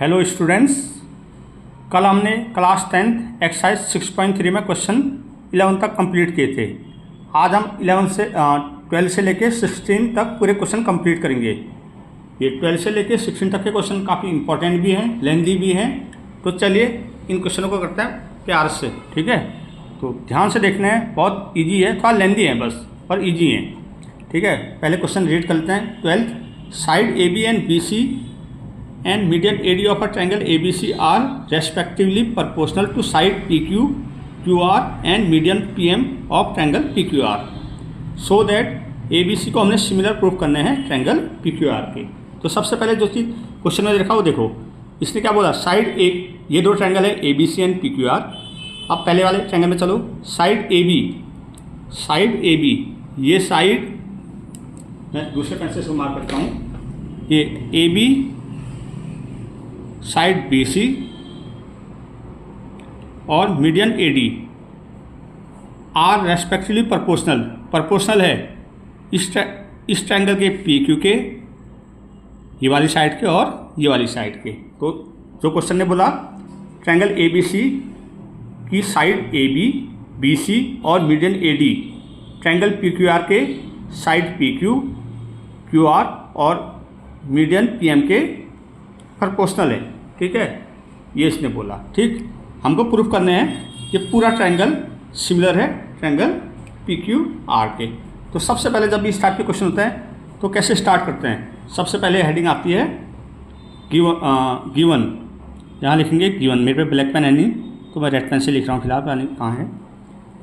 Hello students, कल हमने class 10th exercise 6.3 में क्वेश्चन 11 तक कंप्लीट किए थे। आज हम 12 से लेके 16 तक पूरे क्वेश्चन कंप्लीट करेंगे। ये 12 से लेके 16 तक के क्वेश्चन काफ़ी इंपॉर्टेंट भी हैं, लेंथी भी हैं। तो चलिए इन क्वेश्चनों को करते हैं प्यार से, ठीक है। तो ध्यान से देखना है, बहुत ईजी है, थोड़ा लेंथी है बस, पर ईजी है, ठीक है। पहले क्वेश्चन रीड कर लेते हैं। 12th side A B and B C and median AD of a triangle ABC are respectively proportional to side PQ, QR and median PM of triangle PQR. So that ABC को हमने similar proof करने हैं triangle PQR के। तो सबसे पहले जो चीज़ question में देखा वो देखो, इसने क्या बोला, साइड एक, ये दो ट्रायंगल है ABC एंड PQR। अब पहले वाले ट्रायंगल में चलो, साइड AB, ये साइड मैं दूसरे पेन से इसको मार्क करता हूँ, ये AB साइड BC और median AD are respectively proportional है इस ट्रायंगल के PQ के, ये वाली साइड के और ये वाली साइड के। तो जो क्वेश्चन ने बोला, ट्रायंगल ABC की साइड AB, BC और मीडियन AD ट्रायंगल PQR के साइड PQ, QR और मीडियन PM के प्रोपोर्शनल है, ठीक है। ये इसने बोला, ठीक। हमको प्रूफ करने हैं ये पूरा ट्रायंगल सिमिलर है ट्रायंगल PQR के। तो सबसे पहले जब भी इस टाइप के क्वेश्चन होते हैं तो कैसे स्टार्ट करते हैं, सबसे पहले हेडिंग आती है गिवन। यहाँ लिखेंगे गिवन, मेरे पे ब्लैक पेन है नहीं तो मैं रेड पेन से लिख रहा हूँ फिलहाल, यानी कहाँ है।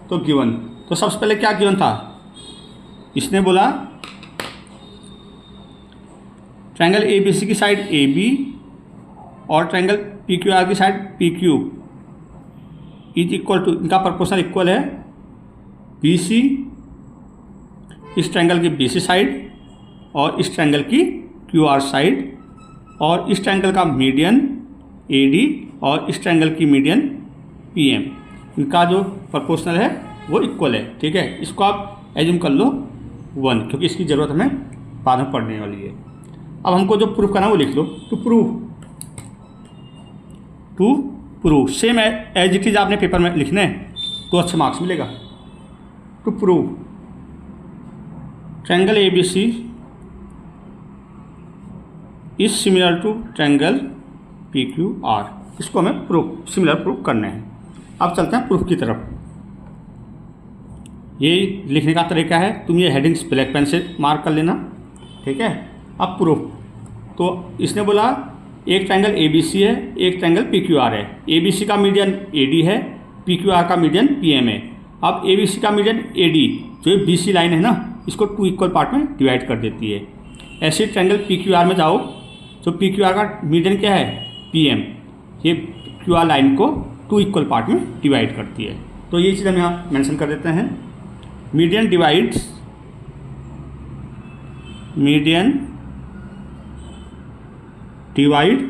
तो गिवन, तो सबसे पहले क्या गिवन था, इसने बोला ट्रायंगल ABC की साइड AB और ट्रायंगल PQR की side PQ is equal to, इनका प्रोपोर्शनल इक्वल है BC इस ट्रायंगल की BC साइड और इस ट्रायंगल की QR साइड, और इस ट्रायंगल का मीडियन AD और इस ट्रायंगल की मीडियन PM, इनका जो प्रोपोर्शनल है वो इक्वल है, ठीक है। इसको आप एज्यूम कर लो 1, क्योंकि इसकी ज़रूरत हमें बाद में पढ़ने वाली है। अब हमको जो प्रूफ करना है वो लिख लो, to prove same as it is आपने पेपर में लिखना है तो अच्छे मार्क्स मिलेगा। To prove triangle ABC is similar to triangle PQR, इसको हमें सिमिलर प्रूफ करने हैं। अब चलते हैं प्रूफ की तरफ। ये लिखने का तरीका है, तुम ये हेडिंग्स ब्लैक पेन से मार्क कर लेना, ठीक है। अब प्रूफ, तो इसने बोला एक ट्रायंगल ABC है, एक ट्रायंगल PQR है। ABC का मीडियन AD है, PQR का मीडियन PM है। अब ABC का मीडियन AD, जो ये BC लाइन है ना, इसको 2 इक्वल पार्ट में डिवाइड कर देती है। ऐसे ट्रायंगल PQR में जाओ, जो PQR का मीडियन क्या है PM, ये QR लाइन को 2 इक्वल पार्ट में डिवाइड करती है। तो ये चीज़ हम यहाँ मेंशन कर देते हैं, median divide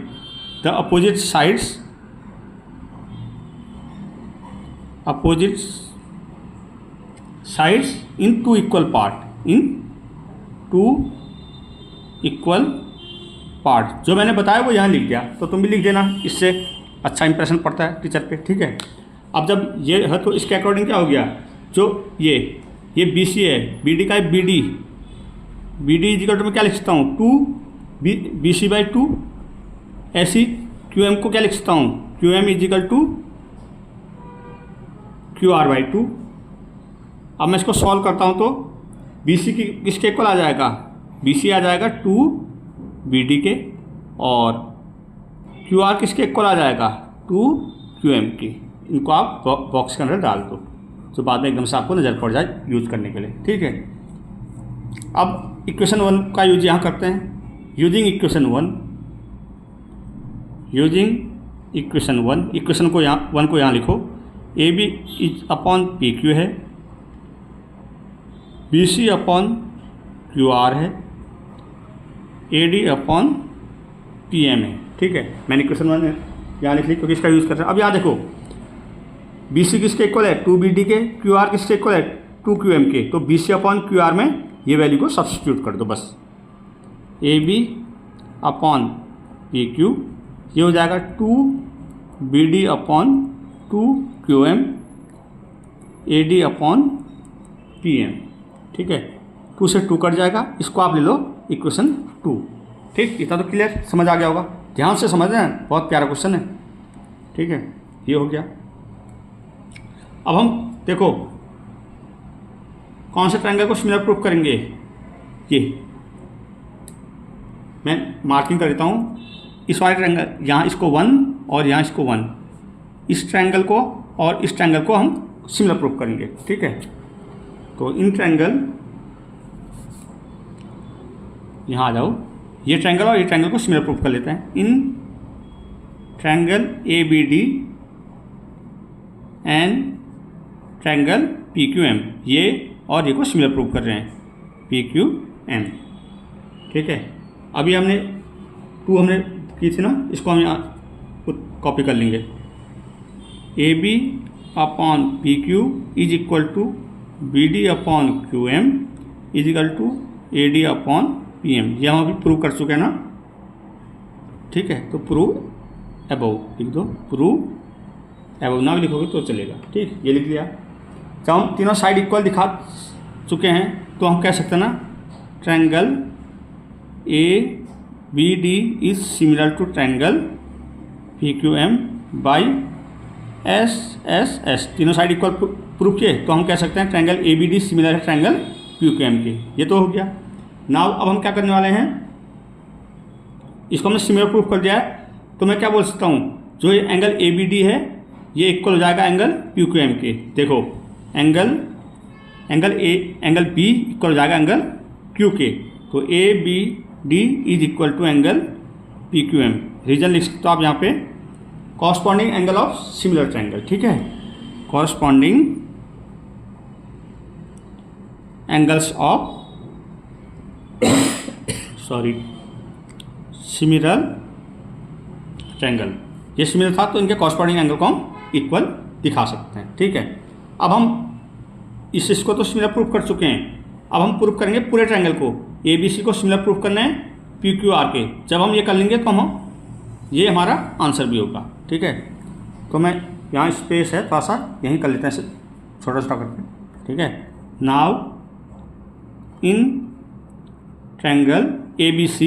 the opposite sides in 2 equal part. जो मैंने बताया वो यहाँ लिख दिया, तो तुम भी लिख देना, इससे अच्छा इंप्रेशन पड़ता है टीचर पे, ठीक है। अब जब ये है तो इसके अकॉर्डिंग क्या हो गया, जो ये BC है, BD का है BD इजिकल टू में क्या लिख सकता हूँ 2 BC/2। ऐसी QM को क्या लिख सकता हूँ, QM इजिकल टू QR/2। अब मैं इसको सॉल्व करता हूँ तो BC की किसके इक्वल आ जाएगा, BC आ जाएगा 2 BD के, और QR किसके इक्वल आ जाएगा 2 QM की। इनको आप बॉक्स के अंदर डाल दो तो बाद में एकदम से आपको नज़र पड़ जाए यूज करने के लिए, ठीक है। अब इक्वेशन 1 का यूज यहाँ करते हैं, यूजिंग इक्वेशन 1, इक्वेशन को यहाँ 1 को यहाँ लिखो, AB इज अपॉन PQ है, BC अपॉन QR है, AD अपॉन PM है, ठीक है। मैंने इक्वेशन 1 यहाँ लिख ली क्योंकि इसका यूज़ कर रहे हैं। अब यहाँ देखो, BC किसके इक्वल है 2 BD के, QR किसके इक्वल है 2 QM के, तो BC अपॉन QR में ये वैल्यू को सब्स्टिट्यूट कर दो बस। AB अपॉन PQ ये हो जाएगा 2BD upon 2QM AD upon PM। ठीक है, 2 से 2 कट जाएगा, इसको आप ले लो इक्वेशन 2। ठीक, इतना तो क्लियर समझ आ गया होगा। ध्यान से समझ रहे हैं, बहुत प्यारा क्वेश्चन है। ठीक है, ये हो गया। अब हम देखो कौन से ट्रायंगल को सिमिलर प्रूफ करेंगे। ये मैं मार्किंग कर देता हूँ। इस वाले ट्रायंगल, यहाँ इसको 1 और यहाँ इसको 1, इस ट्रायंगल को और इस ट्रायंगल को हम सिमिलर प्रूफ करेंगे। ठीक है, तो इन ट्रायंगल, यहाँ आ जाओ, ये ट्रायंगल और ये ट्रायंगल को सिमिलर प्रूफ कर लेते हैं। In triangle ABD and triangle PQM, ये और ये को सिमिलर प्रूफ कर रहे हैं, PQM। ठीक है, अभी हमने 2 हमने की थी ना, इसको हम यहाँ कॉपी कर लेंगे। AB upon PQ is equal to BD upon QM is equal to AD upon PM। ये हम अभी प्रूव कर चुके हैं ना। ठीक है, तो प्रूव अबव लिख दो, प्रूव अबव ना भी लिखोगे तो चलेगा। ठीक, ये लिख लिया। जब हम तीनों साइड इक्वल दिखा चुके हैं तो हम कह सकते हैं ना, triangle ABD is similar to triangle PQM by SSS। तीनों साइड इक्वल प्रूफ किए तो हम कह सकते हैं ट्रायंगल ABD सिमिलर है ट्रायंगल PQM के। ये तो हो गया। नाउ अब हम क्या करने वाले हैं, इसको हमने सिमिलर प्रूफ कर दिया है, तो मैं क्या बोल सकता हूँ, जो ये एंगल ABD है ये इक्वल हो जाएगा एंगल PQM के। देखो एंगल B इक्वल हो जाएगा एंगल Q के, तो ABD is equal to angle PQM। Reason लिख सकते हो आप यहाँ पे, corresponding angle of similar triangle. ठीक है, corresponding angles of similar triangle. ये सिमिलर था तो इनके कॉरस्पॉन्डिंग एंगल को हम इक्वल दिखा सकते हैं। ठीक है, अब हम इसको तो सिमिलर प्रूफ कर चुके हैं, अब हम प्रूफ करेंगे पूरे ट्रायंगल को। ABC को सिमिलर प्रूफ करना है PQR के। जब हम ये कर लेंगे तो हम ये हमारा आंसर भी होगा। ठीक है, तो मैं यहाँ स्पेस है थोड़ा सा, यहीं कर लेते हैं इसे छोटा छोटा करके। ठीक है, now in triangle ABC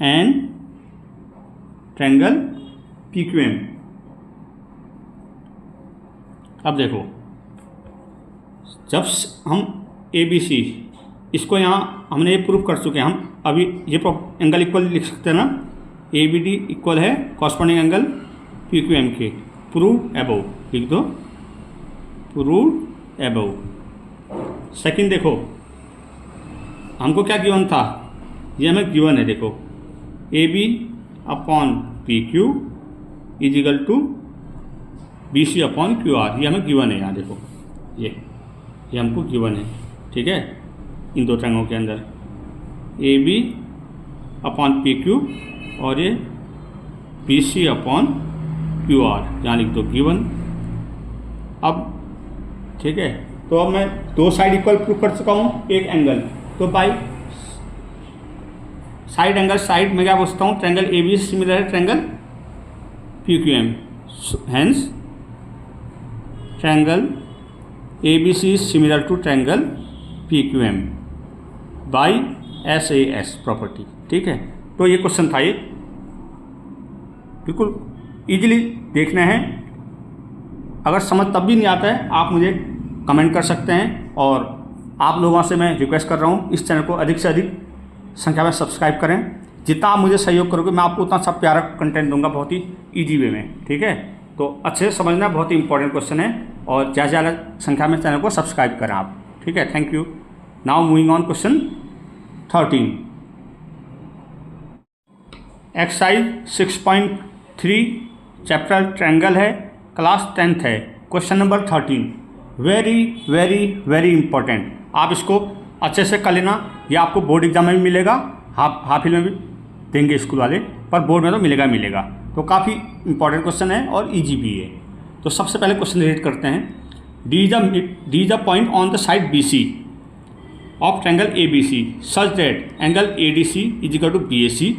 and triangle PQM। अब देखो, जब हम ABC इसको यहाँ हमने ये प्रूफ कर चुके हैं, हम अभी ये एंगल इक्वल लिख सकते हैं ना, ABD इक्वल है कॉरस्पॉन्डिंग एंगल PQM के। प्रूव अबव लिख दो, प्रूव अबव। सेकंड देखो, हमको क्या गिवन था, ये हमें गिवन है। देखो AB upon PQ is equal to BC upon QR, ये हमें गिवन है। यहाँ देखो ये हमको गिवन है। ठीक है, इन दो ट्रायंगलों के अंदर AB अपॉन PQ और ये BC अपॉन QR, यहाँ लिख दो गिवन। अब ठीक है, तो अब मैं दो साइड इक्वल प्रूफ कर चुका हूँ एक एंगल, तो बाई साइड एंगल साइड में क्या पूछता हूँ, ट्रायंगल AB सिमिलर है triangle PQM, hence triangle ABC is similar to triangle PQM by SAS property. ठीक है, तो ये क्वेश्चन था, ये बिल्कुल इजीली देखना है। अगर समझ तब भी नहीं आता है आप मुझे कमेंट कर सकते हैं, और आप लोगों से मैं रिक्वेस्ट कर रहा हूँ इस चैनल को अधिक से अधिक संख्या में सब्सक्राइब करें। जितना आप मुझे सहयोग करोगे मैं आपको उतना सब प्यारा कंटेंट दूंगा बहुत ही ईजी वे में। ठीक है, तो अच्छे से समझना, बहुत ही इंपॉर्टेंट क्वेश्चन है, और ज़्यादा से ज़्यादा संख्या में चैनल को सब्सक्राइब करें आप। ठीक है, thank you. Now moving on question 13, exercise 6.3 chapter triangle है, क्लास 10th है। Question number 13 very very very important. आप इसको अच्छे से कर लेना, ये आपको बोर्ड एग्जाम में भी मिलेगा, हाफ हिल में भी देंगे स्कूल वाले, पर बोर्ड में तो मिलेगा। तो काफ़ी इंपॉर्टेंट क्वेश्चन है और इजी भी है। तो सबसे पहले क्वेश्चन रीड करते हैं। D is the point on the side BC of triangle ABC such that angle ADC is equal to BAC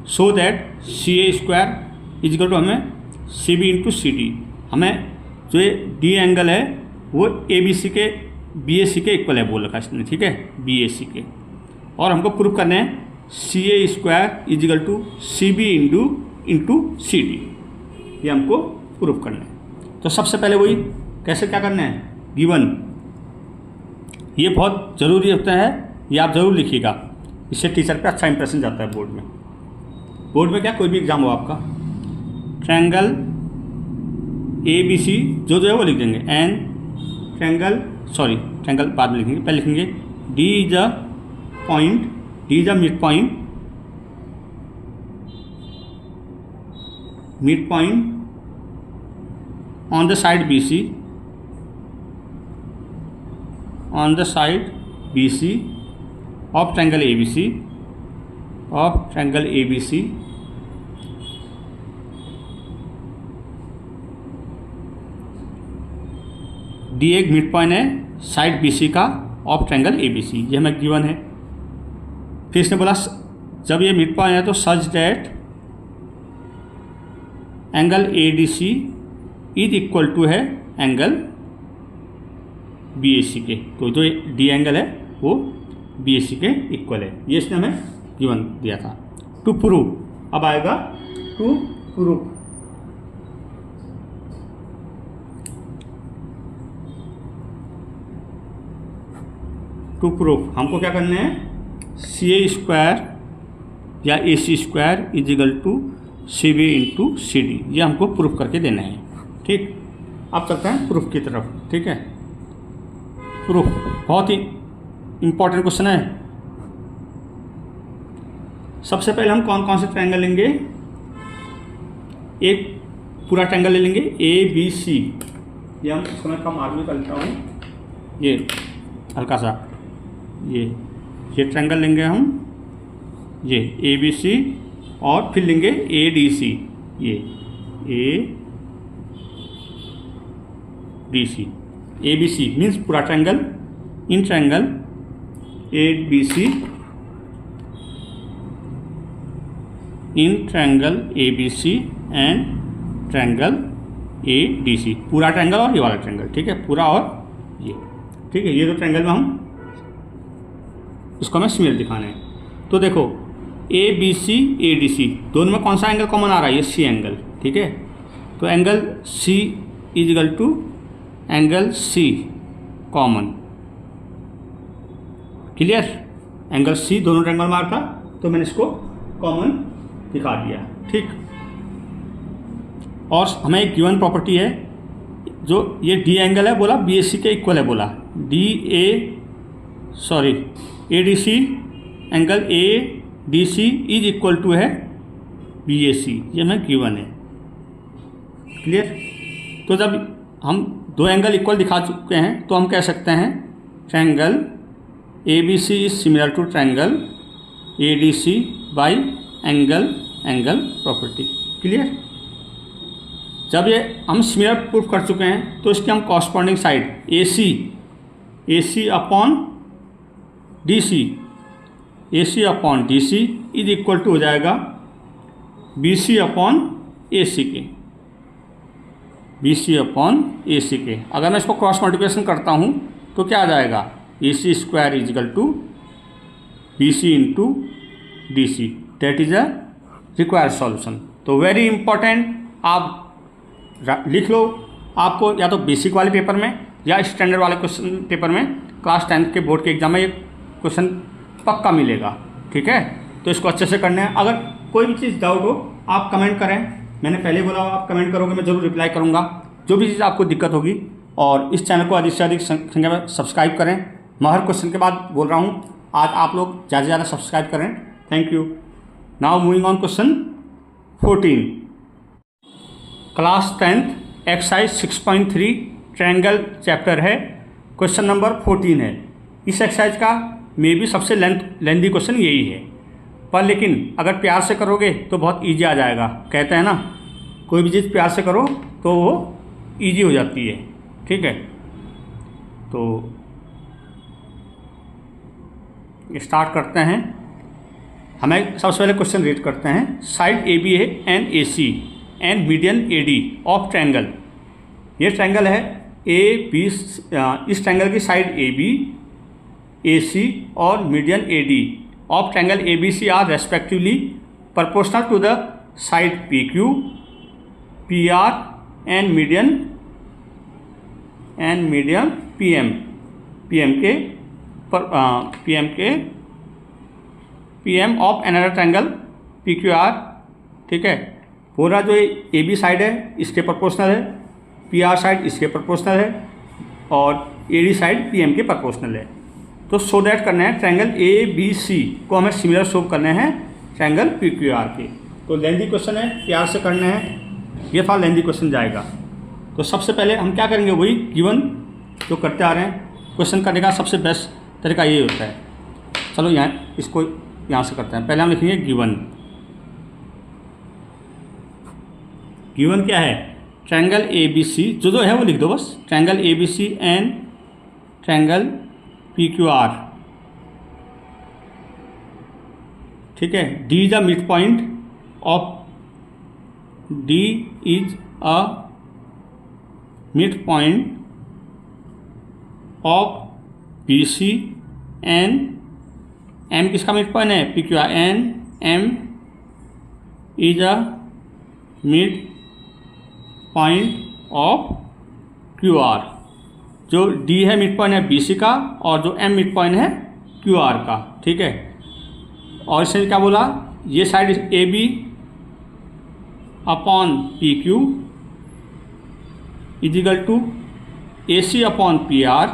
so that CA² is equal to हमें CB इंटू CD, हमें जो ये D एंगल है वो ABC के BAC के equal है बोल रखा है इसने, ठीक है, BAC के, और हमको प्रूव करने हैं CA² is equal to CB into CD, ये हमको प्रूव करना है। तो सबसे पहले वही कैसे क्या करना है, गिवन, ये बहुत ज़रूरी होता है, ये आप ज़रूर लिखिएगा, इससे टीचर पे अच्छा इंप्रेशन जाता है बोर्ड में। बोर्ड में क्या कोई भी एग्ज़ाम हो आपका, ट्रायंगल ABC जो है वो लिख देंगे, ट्रायंगल बाद में लिखेंगे, पहले लिखेंगे D is a point, D is a mid point on the side BC of triangle ABC D एक मिड पॉइंट है साइड BC का ऑफ ट्रायंगल ABC, ये हमें गिवन है। फिर इसने बोला जब ये मिड पॉइंट है तो such that angle ADC is equal to है एंगल BAC के, तो जो D एंगल है वो BAC के इक्वल है, ये इसने हमें गिवन दिया था। टू प्रूव, अब आएगा टू प्रूव, हमको क्या करना है, CA² या AC² is equal to CB into CD, ये हमको प्रूफ करके देना है, ठीक। अब चलते हैं प्रूफ की तरफ, ठीक है। प्रूफ बहुत ही इंपॉर्टेंट क्वेश्चन है। सबसे पहले हम कौन कौन से ट्रायंगल लेंगे, एक पूरा ट्रायंगल ले लेंगे ABC, ये हम इसको मैं कम आर्मी कर लेता हूँ, ये हल्का सा, ये ट्रायंगल लेंगे हम, ये ABC, और फिर लेंगे ADC, ये ADC, ABC मीन्स पूरा triangle, in triangle ABC, in triangle ABC and triangle ADC, पूरा ट्रायंगल और ये वाला ट्रायंगल, ठीक है, पूरा और ये, ठीक है। ये जो ट्रायंगल में हम इसको हमें स्मेल दिखाना है, तो देखो ABC ADC दोनों में कौन सा एंगल कॉमन आ रहा है, ये C एंगल, ठीक है। तो angle C is equal to angle C common, clear, angle C दोनों ट्रायंगल में आ रहा था, तो मैंने इसको कॉमन दिखा दिया, ठीक। और हमें एक गिवन प्रॉपर्टी है, जो ये D एंगल है बोला BAC के इक्वल है बोला, ADC angle ADC is equal to है BAC, ये हमें गिवन है, क्लियर। तो जब हम दो एंगल इक्वल दिखा चुके हैं तो हम कह सकते हैं triangle ABC is similar to triangle ADC by angle property, clear. जब ये हम सिमिलर प्रूफ कर चुके हैं तो इसकी हम corresponding side AC upon DC is equal to हो जाएगा BC अपॉन AC के। अगर मैं इसको क्रॉस मल्टीप्लिकेशन करता हूँ तो क्या आ जाएगा, AC² is equal to BC into DC, that is a required solution. तो वेरी इंपॉर्टेंट, आप लिख लो, आपको या तो बेसिक वाले पेपर में या स्टैंडर्ड वाले क्वेश्चन पेपर में क्लास 10th के बोर्ड के एग्जाम में ये क्वेश्चन पक्का मिलेगा, ठीक है। तो इसको अच्छे से करना है। अगर कोई भी चीज़ डाउट हो आप कमेंट करें, मैंने पहले बोला आप कमेंट करोगे मैं ज़रूर रिप्लाई करूँगा, जो भी चीज़ आपको दिक्कत होगी। और इस चैनल को अधिक से अधिक संख्या में सब्सक्राइब करें। मैं हर क्वेश्चन के बाद बोल रहा हूँ, आज आप लोग ज़्यादा से ज़्यादा सब्सक्राइब करें। Thank you. Now moving on question 14, class 10th exercise 6.3 triangle chapter है, क्वेश्चन नंबर 14 है। इस एक्सरसाइज का मे भी सबसे लेंथी क्वेश्चन यही है, पर लेकिन अगर प्यार से करोगे तो बहुत इजी आ जाएगा। कहते हैं ना, कोई भी चीज़ प्यार से करो तो वो इजी हो जाती है, ठीक है। तो स्टार्ट करते हैं। हमें सबसे पहले क्वेश्चन रीड करते हैं। साइड ए बी है and A C and median A D of triangle. ये ट्रायंगल है ए बी, इस ट्रायंगल की side A B, A C और median A D of triangle A B C are respectively proportional to the side PQ, PR and median PM of another triangle PQR। ठीक है, पूरा जो A B side है इसके proportional है, PR side इसके proportional है और ए डी साइड PM के प्रोपोर्शनल है। तो सो दैट करना है ट्रायंगल ए बी सी को हमें सिमिलर शो करने हैं ट्रायंगल PQR के। तो लेंदी क्वेश्चन है, प्यार से करने हैं, ये था लेंदी क्वेश्चन जाएगा। तो सबसे पहले हम क्या करेंगे, वही गिवन जो करते आ रहे हैं। क्वेश्चन करने का सबसे बेस्ट तरीका ये होता है। चलो यहाँ इसको यहाँ से करते हैं। पहले हम लिखेंगे गिवन। गिवन क्या है, ट्रायंगल ए बी सी, जो है वो लिख दो बस। Triangle A B C and triangle PQR। ठीक है, D is a mid point of D is a mid point of BC and M किसका मिड पॉइंट है, PQR and M is a mid point of QR। जो D है mid point है BC का और जो M मिड पॉइंट है QR का। ठीक है, और इसने क्या बोला, ये side A B upon P Q is equal to A C upon P R,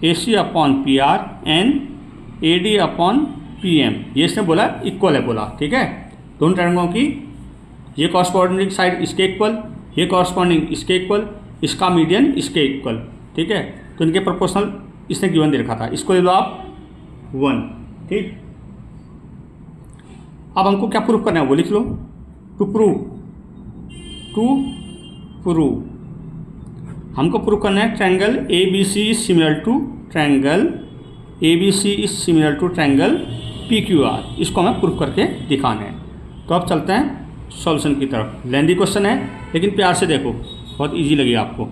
A C upon P R and A D upon P M. ये इसने बोला इक्वल है बोला। ठीक है, दोनों ट्रायंगलों की ये कॉरस्पॉन्डिंग साइड इसके इक्वल, ये कॉरस्पॉन्डिंग इसके इक्वल, इसका मीडियन इसके इक्वल। ठीक है, तो इनके प्रोपोर्शनल इसने गिवन दे रखा था, इसको ले लो आप 1। ठीक, अब हमको क्या प्रूफ करना है वो लिख लो। टू प्रूव हमको प्रूफ करना है triangle A B C is similar to triangle A B C is similar to triangle PQR। इसको हमें प्रूफ करके दिखाना है। तो अब चलते हैं सॉल्यूशन की तरफ। लेंदी क्वेश्चन है लेकिन प्यार से देखो, बहुत इजी लगी आपको।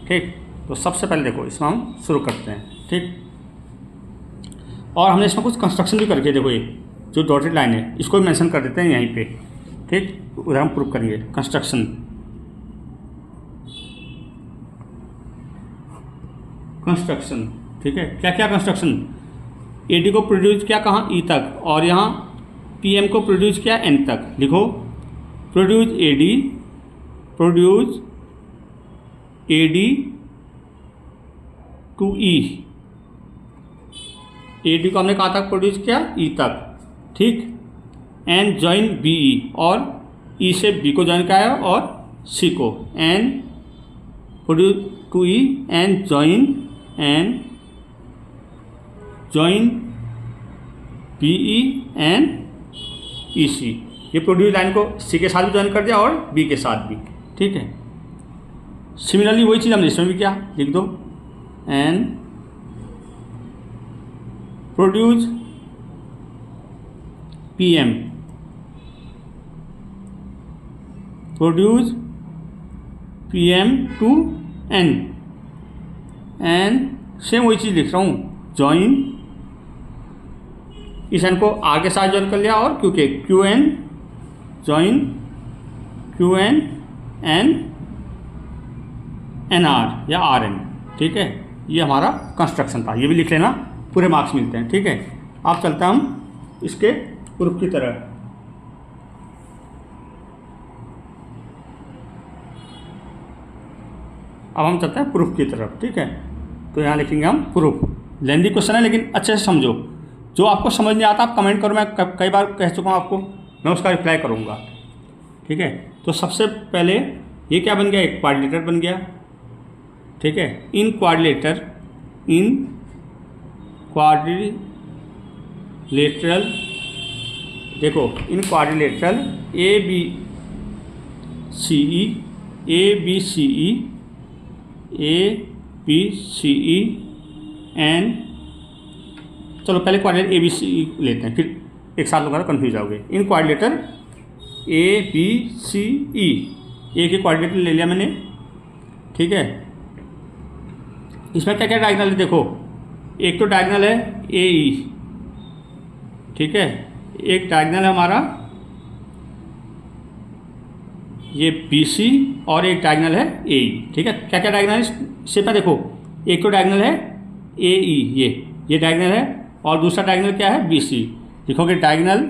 ठीक, तो सबसे पहले देखो इसमें हम शुरू करते हैं। ठीक, और हमने इसमें कुछ कंस्ट्रक्शन भी करके, देखो ये जो डॉटेड लाइन है इसको भी मेंशन कर देते हैं यहीं पे। ठीक, उधर हम प्रूफ करेंगे कंस्ट्रक्शन। ठीक है, क्या क्या कंस्ट्रक्शन, AD को प्रोड्यूस किया कहाँ E तक, और यहाँ PM को प्रोड्यूस किया N तक। लिखो produce AD to E। AD को हमने कहाँ तक प्रोड्यूस किया, E तक। ठीक, एंड जॉइन BE, और E से B को जॉइन किया और C को, and produce to E and join BE and EC। ये प्रोड्यूस लाइन को C के साथ भी जॉइन कर दिया और B के साथ भी। ठीक है, सिमिलरली वही चीज़ हमने इसमें भी किया, लिख दो and produce PM to N, and same वही चीज़ लिख रहा हूँ, जॉइन इस एन को आर के साथ जॉइन कर लिया और क्यू के, QN join QN and NR या RN। ठीक है, ये हमारा कंस्ट्रक्शन था, ये भी लिख लेना, पूरे मार्क्स मिलते हैं। ठीक है, अब चलता हम इसके प्रूफ की तरह। अब हम चलते हैं प्रूफ की तरफ। ठीक है, तो यहाँ लिखेंगे हम प्रूफ। लेंदी क्वेश्चन है लेकिन अच्छे से समझो, जो आपको समझ नहीं आता आप कमेंट करो, मैं कई बार कह चुका हूँ आपको, मैं उसका रिप्लाई करूँगा। ठीक है, तो सबसे पहले ये क्या बन गया, एक क्वाड्रिलेटर बन गया। ठीक है, इन क्वाड्रिलेटरल देखो, इन क्वाड्रिलेटरल ABCE एंड चलो पहले क्वाड्रिलेटर ए बी सी लेते हैं, फिर एक साथ लोग कन्फ्यूज आओगे। इन क्वाड्रिलेटर ए बी सी ई, ए के क्वाड्रिलेटर ले लिया मैंने, ठीक है। इसमें क्या क्या डायगोनल है देखो, एक तो डायगोनल है ए ई, ठीक है, एक डायगोनल है हमारा ये बी सी, और एक डायगोनल है ए ई, ठीक है। क्या क्या डायगोनल है शेप में देखो, एक तो डायगोनल है ए ई, ये डायगोनल है, और दूसरा डायगोनल क्या है बी सी। लिखोगे diagonal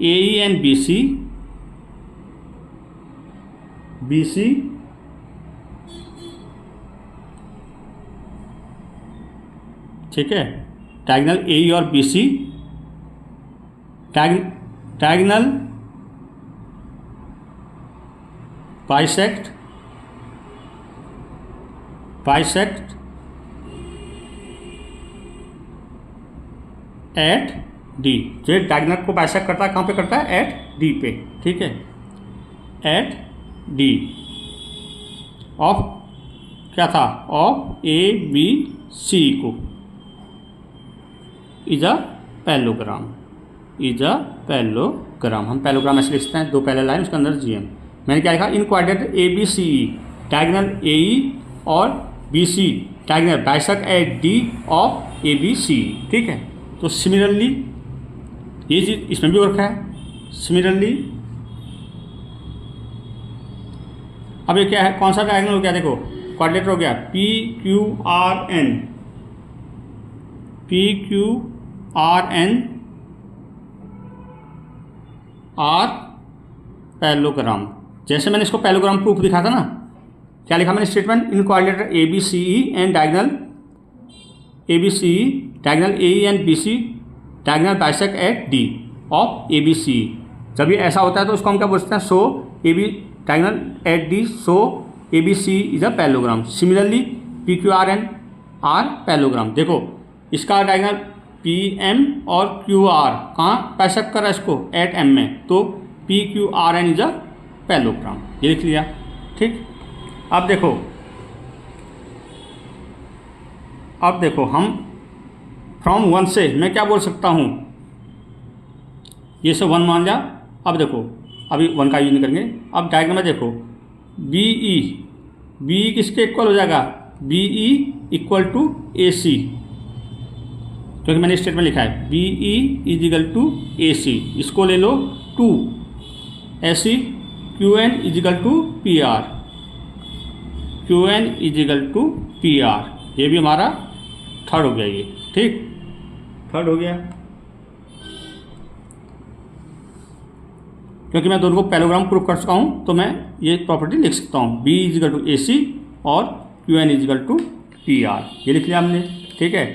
A E and B C, B C ठीक है, डायगोनल ए ई और B C, diagonal bisect at D. जो डायगोनल को बाइसेक्ट करता है कहाँ पे करता है, एट डी पे, ठीक है, एट डी ऑफ क्या था, ऑफ ए बी सी को is a parallelogram, is a parallelogram. हम पैरेललोग्राम ऐसे लिखते हैं, दो पैरेलल लाइन उसके अंदर जीएम। मैंने क्या लिखा, in quadrilateral A B C E, diagonal A E और B C diagonal bisect at D of A B C, ठीक है। तो सिमिलरली ये चीज़ इसमें भी वर्क है, सिमिलरली अब ये क्या है, कौन सा डायगोनल हो गया देखो, क्वाड्रिलेटर हो गया P Q R N, P Q R N are parallelogram. जैसे मैंने इसको पैरेललोग्राम प्रूफ दिखा था ना, क्या लिखा मैंने statement, in quadrilateral A B C E and diagonal A B C E, diagonal A E and B C, diagonal bisect at D of A B C. जब ये ऐसा होता है तो उसको हम क्या बोलते हैं, so A B diagonal at D, so A B C is a parallelogram. Similarly P Q R N are parallelogram. देखो इसका डायगोनल पी एम और क्यू आर कहाँ बाइसेक्ट कर रहा है इसको, एट एम में, तो P Q R N is a parallelogram, ये लिख लिया, ठीक। अब देखो हम फ्रॉम वन से मैं क्या बोल सकता हूँ, ये सब वन मान लिया। अब देखो अभी वन का यूज नहीं करेंगे। अब डायग्राम में देखो बी ई, बी किसके इक्वल हो जाएगा, B E equal to A C, क्योंकि मैंने स्टेटमेंट लिखा है B E is equal to A C. इसको ले लो टू ऐसी, Q N is equal to P R, Q N is equal to P R. ये भी हमारा थर्ड हो गया, ये ठीक, थर्ड हो गया, क्योंकि मैं दोनों को पैरेललोग्राम प्रूफ कर चुका हूँ, तो मैं ये प्रॉपर्टी लिख सकता हूँ, B is equal to A C और Q N is equal to P R, ये लिख लिया हमने, ठीक है।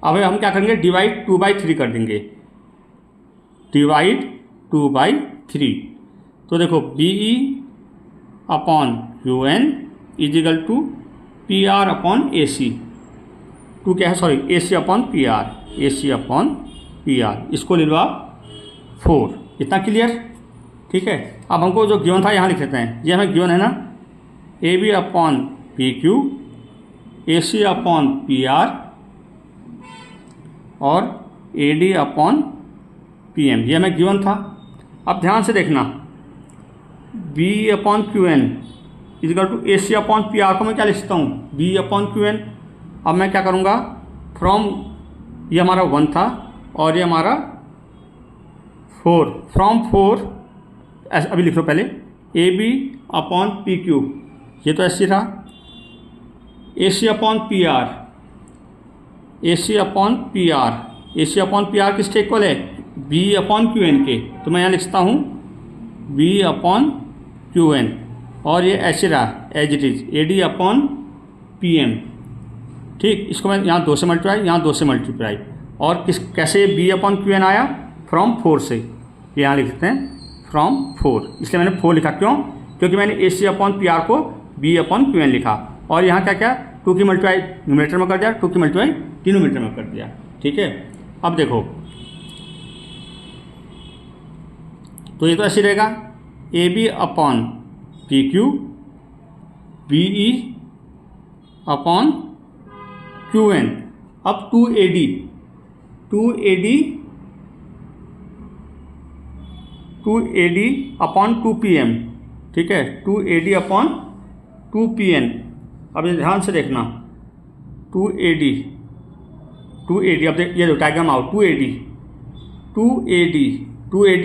अब हम क्या करेंगे, डिवाइड 2/3 कर देंगे, डिवाइड 2/3। तो देखो B E upon Q N is equal to P R upon A C, to क्या है sorry, A C upon P R, A C upon P R, इसको ले लो आप 4। इतना क्लियर, ठीक है। अब हमको जो गिवन था यहाँ लिख लेते हैं, ये हमें गिवन है ना, A B upon P Q, A C upon P R और A D upon P M, ये हमें गिवन था। अब ध्यान से देखना, B upon Q N is equal to A C upon P R को मैं क्या लिखता हूँ, बी अपॉन क्यू एन। अब मैं क्या करूँगा, फ्रॉम ये हमारा 1 था और ये हमारा 4, फ्रॉम 4 अभी लिख लो पहले, A B upon P Q, ये तो ऐसे था, A C upon P R, A C upon P R, A C upon P R किसके इक्वल है, बी अपॉन क्यू एन के। तो मैं यहाँ लिखता हूँ बी अपॉन क्यू एन, और ये ऐसे रहा as it is, A D upon P M, ठीक। इसको मैं यहाँ 2 से मल्टीप्लाई, यहाँ 2 से मल्टीप्लाई, और कैसे बी अपॉन क्यू एन आया, फ्रॉम 4 से, ये यहाँ लिख सकते हैं फ्रॉम 4, इसलिए मैंने 4 लिखा, क्यों, क्योंकि मैंने ए सी अपॉन पी आर को बी अपॉन क्यू एन लिखा, और यहाँ क्या क्या 2 की मल्टीप्लाई न्यूमरेटर में कर दिया, 2 की मल्टीप्लाई डिनोमिनेटर में कर दिया, ठीक है। अब देखो तो ये तो ऐसे रहेगा, A B upon P Q, B E upon Q N, अब 2AD 2AD अपॉन 2PM, ठीक है, 2AD अपॉन 2PN। अब ये ध्यान से देखना, 2AD अब ये जो डायग्राम आओ, 2AD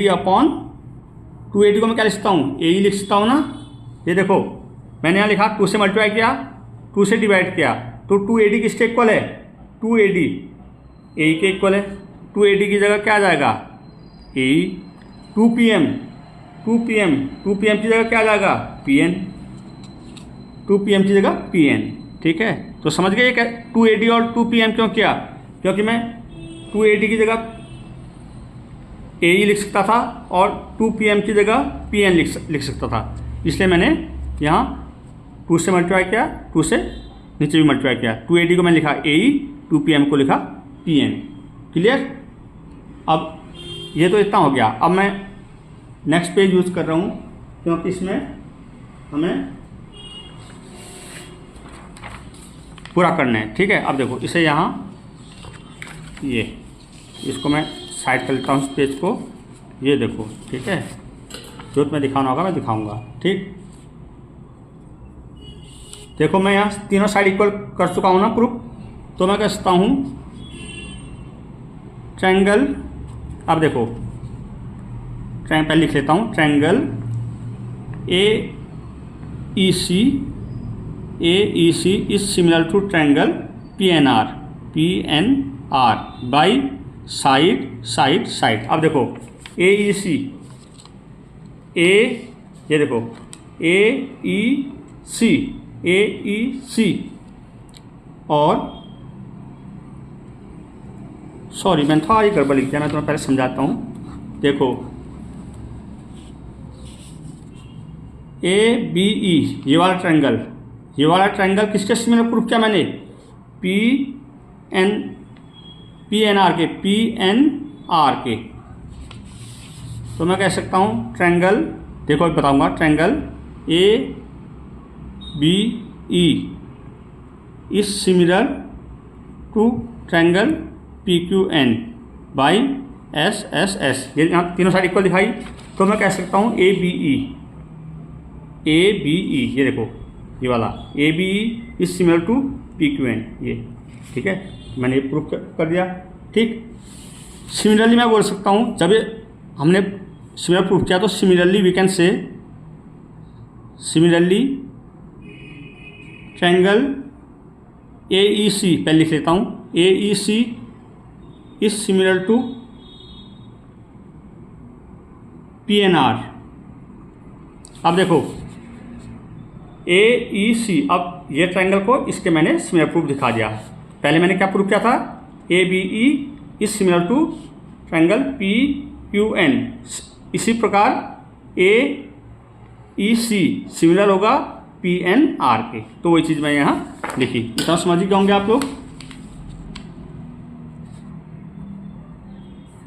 अपॉन 2AD को मैं क्या लिखता हूँ, AE लिख सकता हूँ ना। ये देखो मैंने यहाँ लिखा 2 से मल्टीप्लाई किया, 2 से डिवाइड किया, तो 2AD किसके इक्वल है, 2AD AE के इक्वल है। 2AD की जगह क्या आ जाएगा, AE। 2PM की जगह क्या आ जाएगा, PN। 2PM की जगह PN, ठीक है। तो समझ गए क्या 2AD और 2PM क्यों किया, क्योंकि मैं 2AD की जगह AE लिख सकता था और 2PM की जगह PN लिख सकता था, इसलिए मैंने यहाँ 2 से मल्टीप्लाई किया, 2 से नीचे भी मल्टीप्लाई किया। 2AD को मैंने लिखा AE, 2PM को लिखा PN। क्लियर। अब ये तो इतना हो गया। अब मैं नेक्स्ट पेज यूज़ कर रहा हूँ क्योंकि इसमें हमें पूरा करना है, ठीक है। अब देखो इसे यहाँ इसको मैं साइड कर लेता हूँ इस पेज को, ये देखो, ठीक है। जो तुम्हें दिखाना होगा मैं दिखाऊंगा, ठीक। देखो मैं यहाँ तीनों साइड इक्वल कर चुका हूँ ना प्रूफ, तो मैं कह सकता हूँ ट्रायंगल। अब देखो पहले लिख लेता हूँ, triangle AEC is similar to triangle PNR by side. अब देखो AEC ये देखो AEC और सॉरी मैंने थोड़ा ये गड़बड़ लिख दिया, मैं तुम्हें पहले समझाता हूँ। देखो ABE ये वाला ट्रायंगल किसके सिमिलर प्रूफ किया मैंने, PNR के। तो मैं कह सकता हूँ ट्रायंगल, देखो अभी बताऊँगा, triangle ABE is similar to triangle PQN by SSS। ये यहाँ तीनों साइड इक्वल दिखाई, तो मैं कह सकता हूँ ABE ये देखो ये वाला ABE is similar to PQN, ये ठीक है, मैंने ये प्रूफ कर दिया, ठीक। सिमिलरली मैं बोल सकता हूँ, जब ये हमने सिमिलर प्रूफ किया तो similarly we can say triangle AEC, पहले लिख लेता हूँ, AEC is similar to PNR। अब देखो AEC, अब ये ट्रायंगल को इसके मैंने सिमिलर प्रूफ दिखा दिया। पहले मैंने क्या प्रूफ किया था, ABE is similar to triangle PQN। इसी प्रकार AEC सिमिलर होगा PNR के, तो वही चीज़ मैं यहाँ लिखी। इतना समझ गए होंगे आप लोग,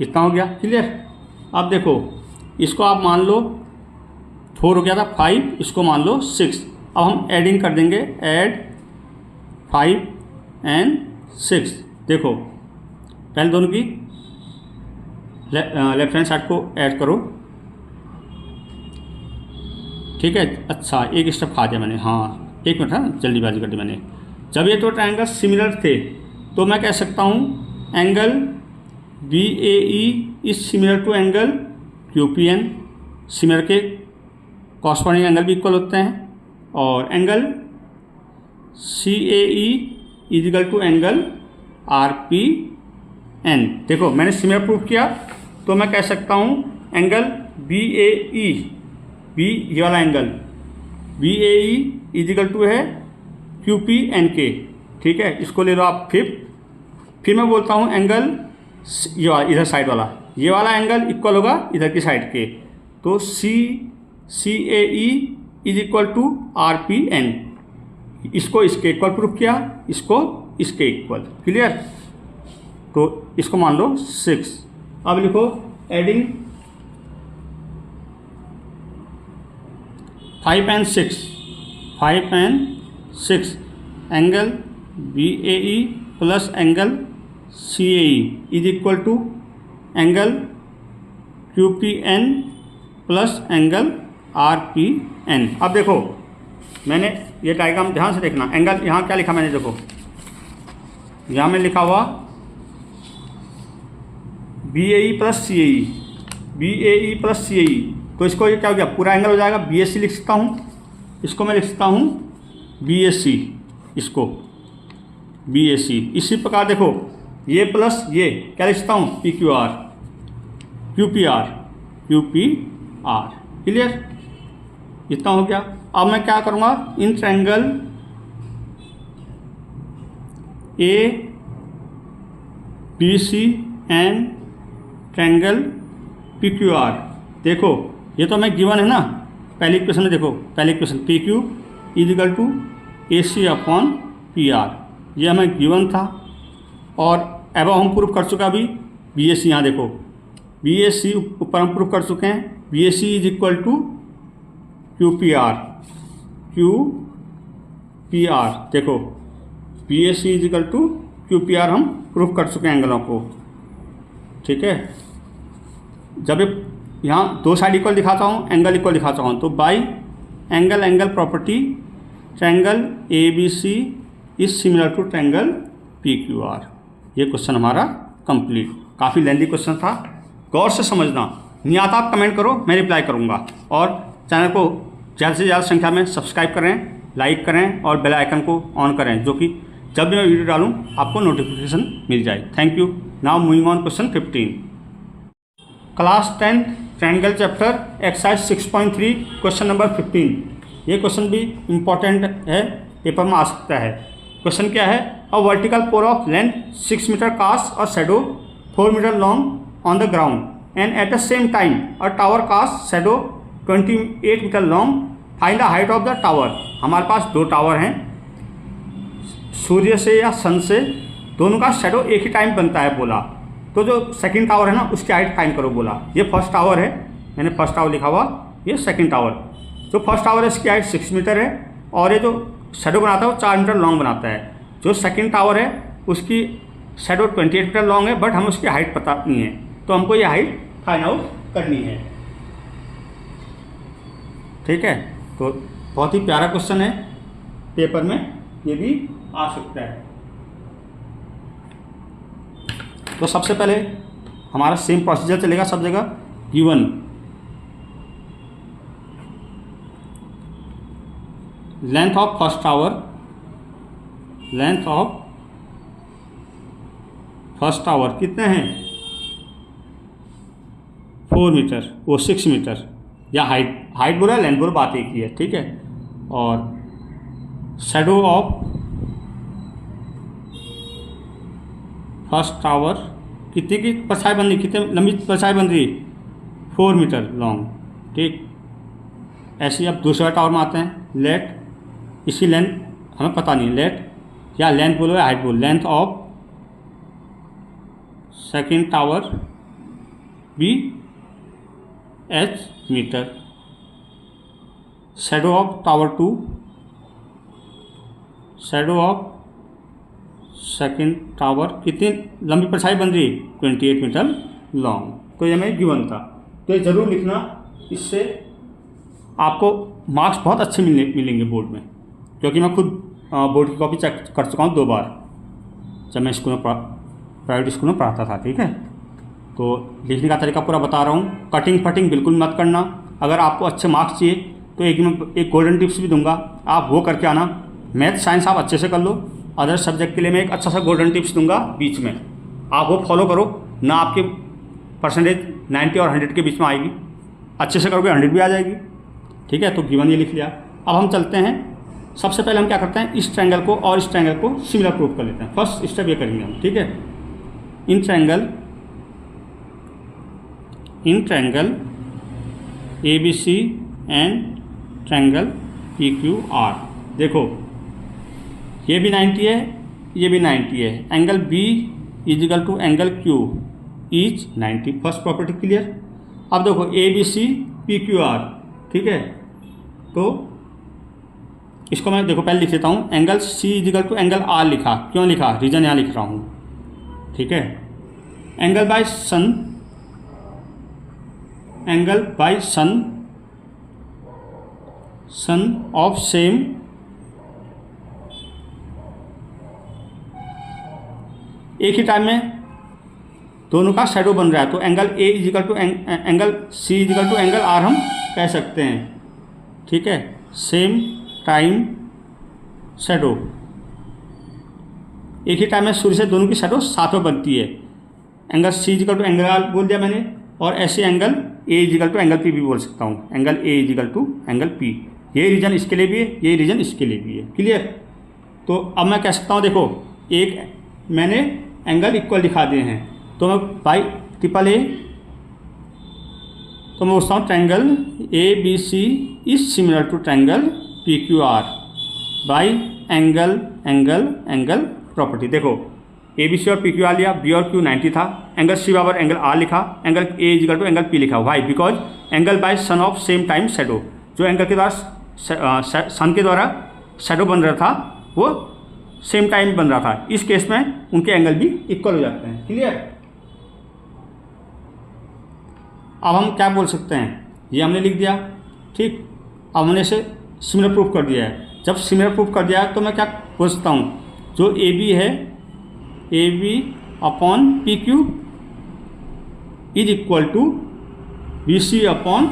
इतना हो गया क्लियर। अब देखो इसको आप मान लो 4 हो गया था, 5, इसको मान लो 6। अब हम एडिंग कर देंगे, ऐड 5 and 6। देखो पहले दोनों की लेफ्ट हैंड साइड को ऐड करो, ठीक है। अच्छा एक स्टेप खा दिया मैंने, हाँ एक मिनट, हाँ जल्दीबाजी कर दी मैंने। जब ये तो ट्रायंगल सिमिलर थे तो मैं कह सकता हूँ angle BAE is similar to angle QPN। Similar के कॉरस्पॉन्डिंग एंगल भी इक्वल होते हैं, और angle CAE is equal to angle RPN। देखो मैंने सिमिलर प्रूफ किया, तो मैं कह सकता हूँ एंगल BAE, ये वाला angle BAE is equal to है QPN के, ठीक है। इसको ले लो आप 5। फिर मैं बोलता हूँ एंगल ये वाला, इधर साइड वाला, ये वाला एंगल इक्वल होगा इधर की साइड के, तो CAE is equal to RPN। इसको इसके इक्वल प्रूफ किया, इसको इसके इक्वल, क्लियर। तो इसको मान लो 6। अब लिखो adding 5 and 6 angle BAE plus angle C A E is equal to angle Q P N plus angle R P N. अब देखो मैंने ये डायग्राम ध्यान से देखना, एंगल यहाँ क्या लिखा मैंने, देखो यहाँ में लिखा हुआ B A E plus C A E, B A E plus C A ई, तो इसको ये क्या हो गया, पूरा एंगल हो जाएगा, बी एस सी लिख सकता हूँ, इसको मैं लिख सकता हूँ बी एस सी, इसको बी एस सी। इसी प्रकार देखो ये प्लस ये क्या लिख सकता हूँ, P Q R, Q P R, Q P R. Clear, इतना हो गया। अब मैं क्या करूँगा, in triangle A B C and triangle P Q R, देखो ये तो मैं गिवन है ना, पहले इक्वेशन में देखो, पहले equation P Q is equal to A C upon P R, ये हमें गिवन था और अब हम प्रूफ कर चुका अभी बी एस सी। यहाँ देखो बी एस सी ऊपर हम प्रूफ कर चुके हैं, B S C is equal to Q P R, Q P R, देखो B S C is equal to Q P R हम प्रूफ कर चुके हैं एंगलों को। ठीक है, जब यहाँ दो साइड इक्वल दिखाता हूँ, एंगल इक्वल दिखाता हूँ, तो by angle angle property triangle A B C is similar to triangle P Q R. ये क्वेश्चन हमारा कंप्लीट, काफ़ी लेंथी क्वेश्चन था, गौर से समझना। नहीं आता आप कमेंट करो, मैं रिप्लाई करूँगा। और चैनल को ज़्यादा से ज़्यादा संख्या में सब्सक्राइब करें, लाइक करें और बेल आइकन को ऑन करें, जो कि जब भी मैं वीडियो डालूँ आपको नोटिफिकेशन मिल जाए। Thank you. Now moving on question 15, class 10 triangle chapter exercise 6.3 question number 15। ये क्वेश्चन भी इम्पॉर्टेंट है, पेपर में आ सकता है। क्वेश्चन क्या है, a vertical pole of length 6 metre cast और shadow 4 metre long on the ground and at the same time a tower cast shadow 28 metre long, find the height of the tower. हमारे पास दो tower हैं, सूर्य से या सन से दोनों का शेडो एक ही टाइम बनता है बोला, तो जो सेकंड टावर है ना उसकी हाइट फाइंड करो बोला। ये फर्स्ट टावर है, मैंने फर्स्ट टावर लिखा हुआ, ये सेकंड टावर। जो फर्स्ट टावर है इसकी हाइट 6 मीटर है और ये जो शेडो बनाता है वो 4 मीटर लॉन्ग बनाता है। जो सेकंड टावर है उसकी शेडो 28 मीटर लॉन्ग है, बट हमें उसकी हाइट पता नहीं है, तो हमको ये हाइट फाइंड आउट करनी है। ठीक है, तो बहुत ही प्यारा क्वेश्चन है, पेपर में ये भी आ सकता है। तो सबसे पहले हमारा सेम प्रोसीजर चलेगा सब जगह, given length of first tower, length of first tower कितने हैं, 4 मीटर, वो 6 मीटर, या हाइट बोला लेंथ बोला, बात एक ही है। ठीक है, और शेडो ऑफ फर्स्ट टावर कितने की परछाई बन रही, कितने लंबी परछाई बन रही, 4 मीटर लॉन्ग। ठीक, ऐसे ही अब दूसरा टावर में आते हैं, लेट, इसकी लेंथ हमें पता नहीं, लेट या लेंथ बोलो या हाइट बोलो, length of second tower be H metre, shadow of tower 2, shadow of second tower कितनी लंबी परछाई बन रही, 28 मीटर लॉन्ग। तो ये हमें गिवन था, तो ये ज़रूर लिखना, इससे आपको मार्क्स बहुत अच्छे मिलेंगे बोर्ड में, क्योंकि मैं खुद बोर्ड की कॉपी चेक कर चुका हूँ 2 बार, जब मैं स्कूल में प्राइवेट स्कूल में पढ़ाता था। ठीक है, तो लिखने का तरीका पूरा बता रहा हूँ, कटिंग फटिंग बिल्कुल मत करना। अगर आपको अच्छे मार्क्स चाहिए तो एक गोल्डन टिप्स भी दूंगा, आप वो करके आना। मैथ साइंस आप अच्छे से कर लो, अदर सब्जेक्ट के लिए मैं एक अच्छा सा गोल्डन टिप्स दूंगा बीच में, आप वो फॉलो करो ना, आपके परसेंटेज 90 और 100 के बीच में आएगी, अच्छे से करोगे 100 भी आ जाएगी। ठीक है, तो गिवन ये लिख लिया। अब हम चलते हैं, सबसे पहले हम क्या करते हैं, इस ट्रायंगल को और इस ट्रायंगल को सिमिलर प्रूफ कर लेते हैं। फर्स्ट स्टेप ये करेंगे हम। ठीक है, in triangle A B C and triangle P Q R, देखो ये भी 90 है, ये भी 90 है, angle B is equal to angle Q is 90। First property clear. अब देखो A B C P Q R, ठीक है, तो इसको मैं देखो पहले लिख देता हूँ, angle C is equal to angle R लिखा, क्यों लिखा, रीजन यहाँ लिख रहा हूँ, ठीक है। Angle by sun, angle by sun of same एक ही टाइम में दोनों का शेडो बन रहा है, तो angle A is equal to angle C is equal to angle R हम कह सकते हैं, ठीक है। सेम टाइम शेडो, एक ही टाइम में सूर्य से दोनों की शेडो साथ में बनती है। Angle C is equal to angle R बोल दिया मैंने, और ऐसे angle A is equal to angle P भी बोल सकता हूँ, angle A is equal to angle P. ये रीजन इसके लिए भी है, ये रीजन इसके लिए भी है, क्लियर। तो अब मैं कह सकता हूँ, देखो एक मैंने एंगल इक्वल दिखा दिए हैं, तो मैं बाई ट्रिपल ए, तो मैं पूछता हूँ triangle A B C is similar to triangle P Q R by angle angle angle property. देखो ए बी सी और पी क्यू आर लिया, बी और क्यू 90 था, एंगल सी बराबर एंगल आर लिखा, angle A is equal to angle P लिखा। Why? Because angle by sun of same time shadow, जो angle के द्वारा सन के द्वारा शेडो बन रहा था वो सेम टाइम बन रहा था, इस केस में उनके एंगल भी इक्वल हो जाते हैं, क्लियर। अब हम क्या बोल सकते हैं, ये हमने लिख दिया, ठीक। अब हमने इसे सिमिलर प्रूफ कर दिया है। जब सिमिलर प्रूफ कर दिया है तो मैं क्या बोल सकता हूँ, जो ए बी है, A B upon P Q is equal to B C upon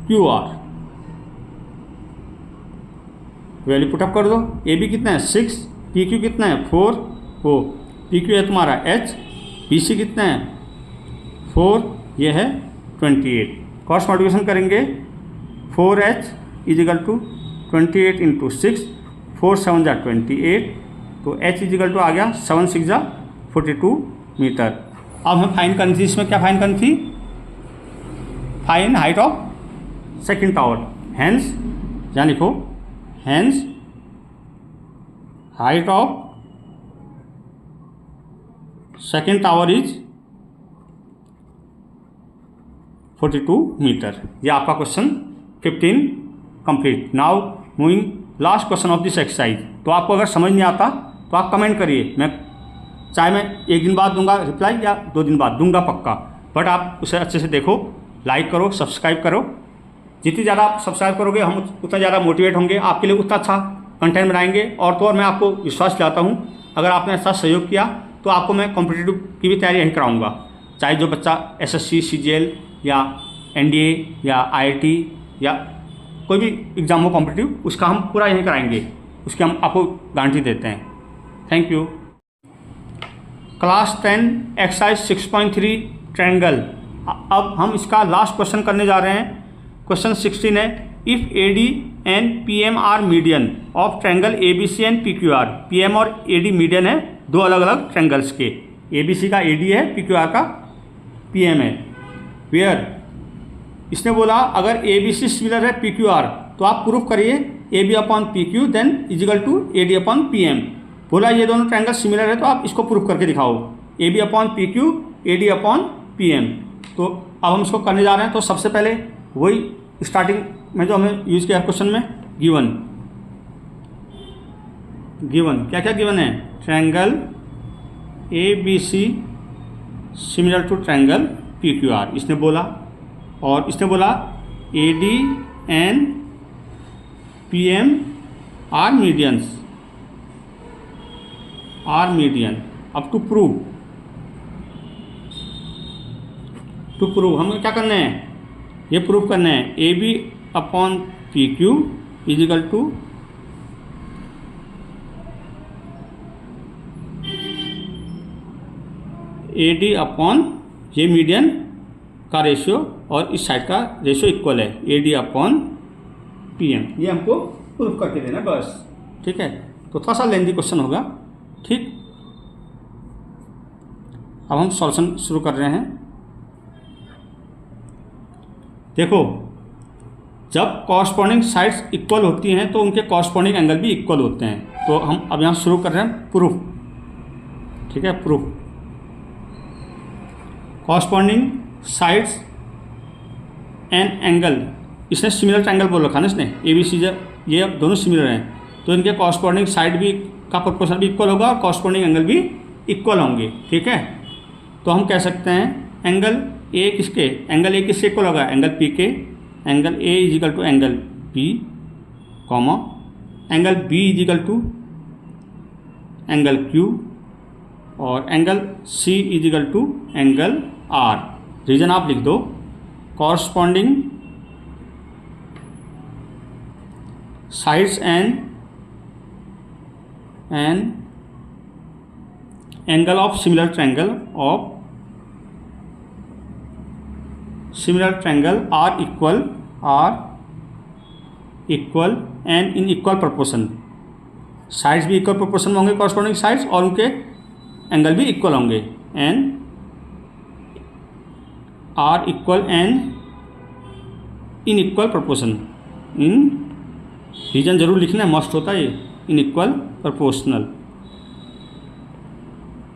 Q R. Value put up कर दो, ए बी कितना है 6, पी क्यू कितना है 4, वो पी क्यू है तुम्हारा h, बी सी कितना है 4, ये है 28। क्रॉस मल्टीप्लिकेशन करेंगे, 4h इजिकल टू 28 इंटू 6, 4 7 जा 28, तो h इजिकल टू आ गया 7 6 जा 42 मीटर। अब हमें फाइन करनी थी, इसमें क्या फाइन करनी थी, find height of second tower. Hence यहाँ लिखो, hence height of second tower is 42 metre. ये आपका question 15 complete. Now moving last question of this exercise. तो आपको अगर समझ नहीं आता तो आप कमेंट करिए, मैं चाहे मैं 1 दिन बाद दूंगा रिप्लाई या 2 दिन बाद दूंगा पक्का, बट आप उसे अच्छे से देखो, लाइक करो, सब्सक्राइब करो। जितनी ज़्यादा आप सब्सक्राइब करोगे हम उतना ज़्यादा मोटिवेट होंगे, आपके लिए उतना अच्छा कंटेंट बनाएंगे। और तो और मैं आपको विश्वास दिलाता हूँ, अगर आपने ऐसा सहयोग किया तो आपको मैं कॉम्पिटिटिव की भी तैयारी यहीं कराऊंगा। चाहे जो बच्चा SSC CGL या NDA या IIT या कोई भी एग्ज़ाम हो कॉम्पिटिटिव, उसका हम पूरा यहीं कराएंगे, उसकी हम आपको गारंटी देते हैं। Thank you. Class 10 exercise 6.3 triangle. अब हम इसका लास्ट क्वेश्चन करने जा रहे हैं। क्वेश्चन 16 है, if AD and PM are median of triangle ABC and PQR। PM और AD मीडियन है दो अलग अलग ट्रायंगल्स के, ABC का AD है, PQR का PM है। वेयर इसने बोला अगर ABC सिमिलर है PQR तो आप प्रूफ करिए AB upon PQ then is equal to AD upon PM। बोला ये दोनों ट्रायंगल सिमिलर है तो आप इसको प्रूफ करके दिखाओ, AB upon PQ AD upon PM। तो अब हम इसको करने जा रहे हैं। तो सबसे पहले वही स्टार्टिंग में जो हमें यूज़ किया क्वेश्चन में, गिवन क्या क्या गिवन है, triangle ABC similar to triangle PQR इसने बोला, और इसने बोला AD and PM are median. अब टू प्रूव हमें क्या करना है, ये प्रूव करना है AB upon PQ is equal to AD upon ये मीडियन का रेशियो और इस साइड का रेशियो इक्वल है, AD अपॉन PM। ये हमको प्रूफ करके देना बस, ठीक है। तो थोड़ा सा लेंथी क्वेश्चन होगा, ठीक। अब हम सॉल्यूशन शुरू कर रहे हैं। देखो जब कॉरस्पॉन्डिंग साइड्स इक्वल होती हैं तो उनके कॉरस्पॉन्डिंग एंगल भी इक्वल होते हैं। तो हम अब यहाँ शुरू कर रहे हैं प्रूफ, ठीक है। Proof corresponding sides and angle, इसने सिमिलर ट्रायंगल बोल रखा ना इसने, ABC ये दोनों सिमिलर हैं, तो इनके कॉरस्पॉन्डिंग साइड भी का प्रोपोर्शन भी इक्वल होगा और कॉरस्पॉन्डिंग एंगल भी इक्वल होंगे। ठीक है, तो हम कह सकते हैं एंगल ए किससे इक्वल होगा, एंगल पी के, angle A is equal to angle P, comma angle B is equal to angle Q, और angle C is equal to angle R. Reason आप लिख दो, corresponding sides and angle of similar triangle are equal and in equal proportion. Sides भी equal proportion में होंगे corresponding sides, और उनके angle भी इक्वल होंगे, and are equal and in equal proportion. इन रीजन जरूर लिखना है, मस्ट होता है ये, इन इक्वल प्रोपोर्शनल।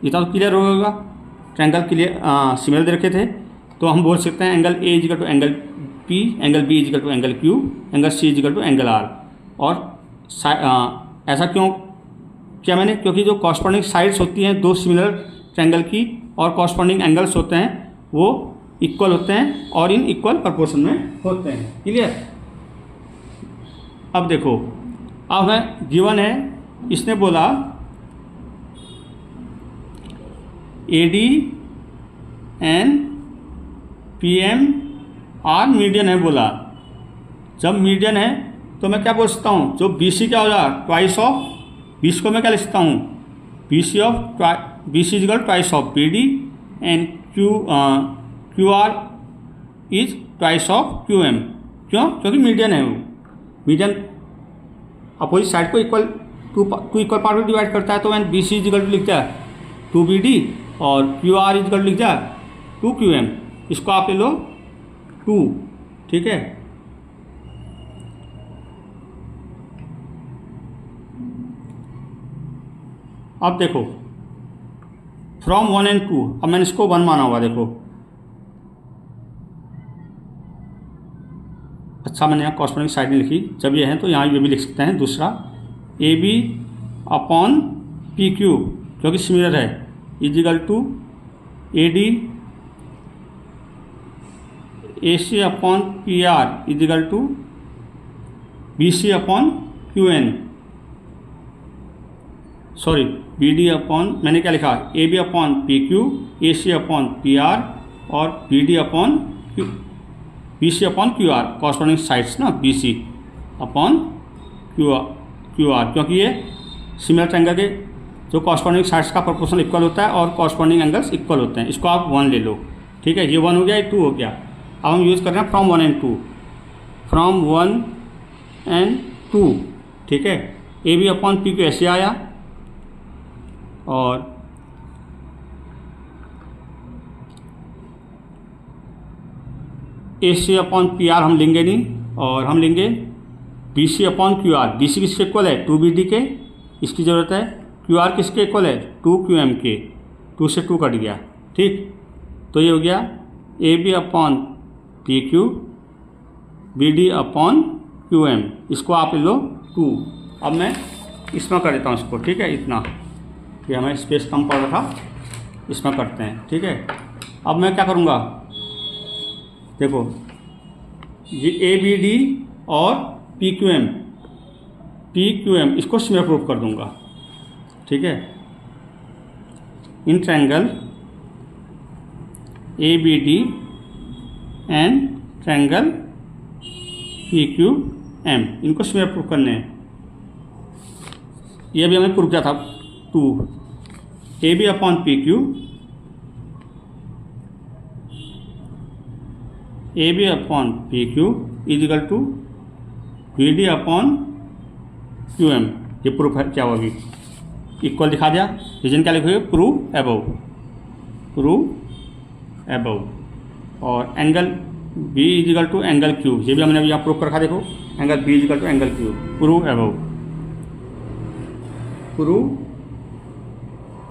इतना तो क्लियर होगा। ट्रायंगल क्लियर सिमिलर दे रखे थे, तो हम बोल सकते हैं angle A is equal to angle P, angle B is equal to angle Q, angle C is equal to angle R. और ऐसा क्यों किया मैंने, क्योंकि जो कॉरस्पॉन्डिंग साइड्स होती हैं दो सिमिलर ट्रायंगल की, और कॉरस्पॉन्डिंग एंगल्स होते हैं वो इक्वल होते हैं और इन इक्वल प्रोपोर्शन में होते हैं। क्लियर। अब देखो, अब है गिवन है, इसने बोला AD and PM are median है बोला। जब मीडियन है तो मैं क्या बोल सकता हूँ, जो BC क्या हो जाएगा, ट्वाइस ऑफ BC को मैं क्या लिख सकता हूँ, BC is equal twice of BD, and QR is twice of QM। क्यों, क्योंकि मीडियन है वो। मीडियन अपोजिट साइड को इक्वल टू इक्वल पार्ट में डिवाइड करता है, तो मैंने BC इजिकल टू लिखता है 2BD और QR इजिकल टू लिखता है 2QM। इसको आप ले लो 2। ठीक है, अब देखो फ्रॉम 1 and 2, अब मैंने इसको 1 माना हुआ। देखो अच्छा, मैंने यहाँ कॉरस्पॉन्डिंग साइड नहीं लिखी, जब ये है तो यहाँ ये भी लिख सकते हैं। दूसरा AB अपॉन PQ, क्योंकि सिमिलर है, is equal to AD AC upon PR is equal to BC upon QN, sorry BD upon, मैंने क्या लिखा, AB upon PQ, AC upon PR और BC upon QR, corresponding sides ना, BC अपॉन QR, क्योंकि ये similar triangle के जो कॉरस्पॉन्डिंग साइड्स का प्रोपोर्शन इक्वल होता है और कॉरस्पॉन्डिंग एंगल्स इक्वल होते हैं। इसको आप 1 ले लो। ठीक है, ये 1 हो गया, ये 2 हो गया। अब हम यूज़ कर रहे हैं फ्रॉम 1 and 2, फ्रॉम 1 and 2। ठीक है, AB अपॉन PQ ऐसे आया, और AC अपॉन PR हम लेंगे नहीं, और हम लेंगे BC अपॉन QR। BC किसके इक्वल है, 2BD के, इसकी ज़रूरत है। QR किसके इक्वल है, 2QM के, 2 से 2 कट गया। ठीक, तो ये हो गया AB upon PQ, BD upon QM। इसको आप ले लो 2। अब मैं इसमें कर देता हूँ इसको। ठीक है, इतना कि हमें स्पेस कम पड़ रहा था, इसमें करते हैं। ठीक है, अब मैं क्या करूँगा, देखो ये ABD और PQM इसको सिमिलर प्रूफ कर दूंगा। ठीक है, in triangle ABD and triangle PQM, इनको सिमिलर प्रूफ करने हैं। ये भी हमने प्रूफ किया था 2, AB upon PQ, AB upon PQ is equal to BD upon QM। ये प्रूफ है, क्या होगी, इक्वल दिखा दिया। रीजन क्या लिखोगे, प्रूव एबव। और angle B is equal to angle Q, ये भी हमने अभी यहाँ प्रूफ कर रखा। देखो angle B is equal to angle Q, prove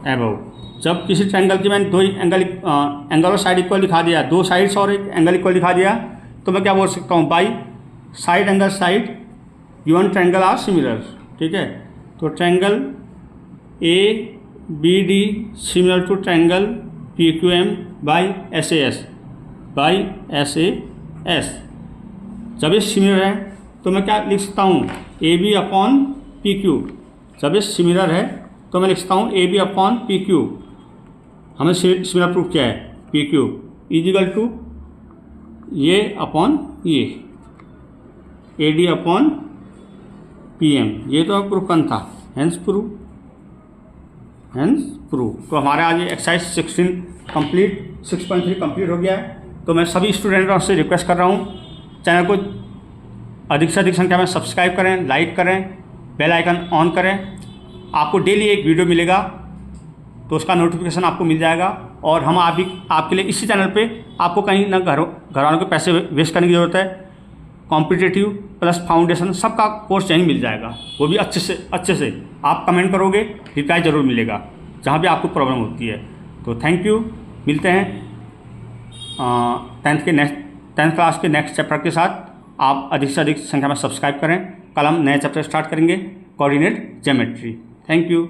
above. जब किसी ट्रायंगल की मैंने 2 एंगल और साइड इक्वल दिखा दिया, 2 साइड्स और एक एंगल इक्वल दिखा दिया, तो मैं क्या बोल सकता हूँ, by side angle side given triangle are similar, ठीक है। तो triangle A B D similar to triangle P Q M by S A S. जब ये सिमिलर है तो मैं क्या लिख सकता हूँ, A B upon P Q. जब ये सिमिलर है तो मैं लिख सकता हूँ A B upon P Q. हमने सिमिलर प्रूफ किया है, पी क्यू इजिकल टू ये अपॉन ये, A D upon P M. ये तो प्रूफ करना था, हेंस प्रूफ। तो हमारा आज ये एक्सरसाइज 6.3 कंप्लीट हो गया है। तो मैं सभी स्टूडेंटों से रिक्वेस्ट कर रहा हूँ, चैनल को अधिक से अधिक संख्या में सब्सक्राइब करें, लाइक करें, बेल आइकन ऑन करें। आपको डेली एक वीडियो मिलेगा तो उसका नोटिफिकेशन आपको मिल जाएगा। और हम आपके लिए इसी चैनल पे आपको कहीं ना घर वालों के पैसे वेस्ट करने की ज़रूरत है। कॉम्पिटिटिव प्लस फाउंडेशन सबका कोर्स यहीं मिल जाएगा, वो भी अच्छे से। आप कमेंट करोगे, रिप्लाई ज़रूर मिलेगा जहाँ भी आपको प्रॉब्लम होती है। तो थैंक यू, मिलते हैं 10th क्लास के नेक्स्ट चैप्टर के साथ। आप अधिक से अधिक संख्या में सब्सक्राइब करें। कल हम नए चैप्टर स्टार्ट करेंगे, कोऑर्डिनेट ज्योमेट्री। Thank you.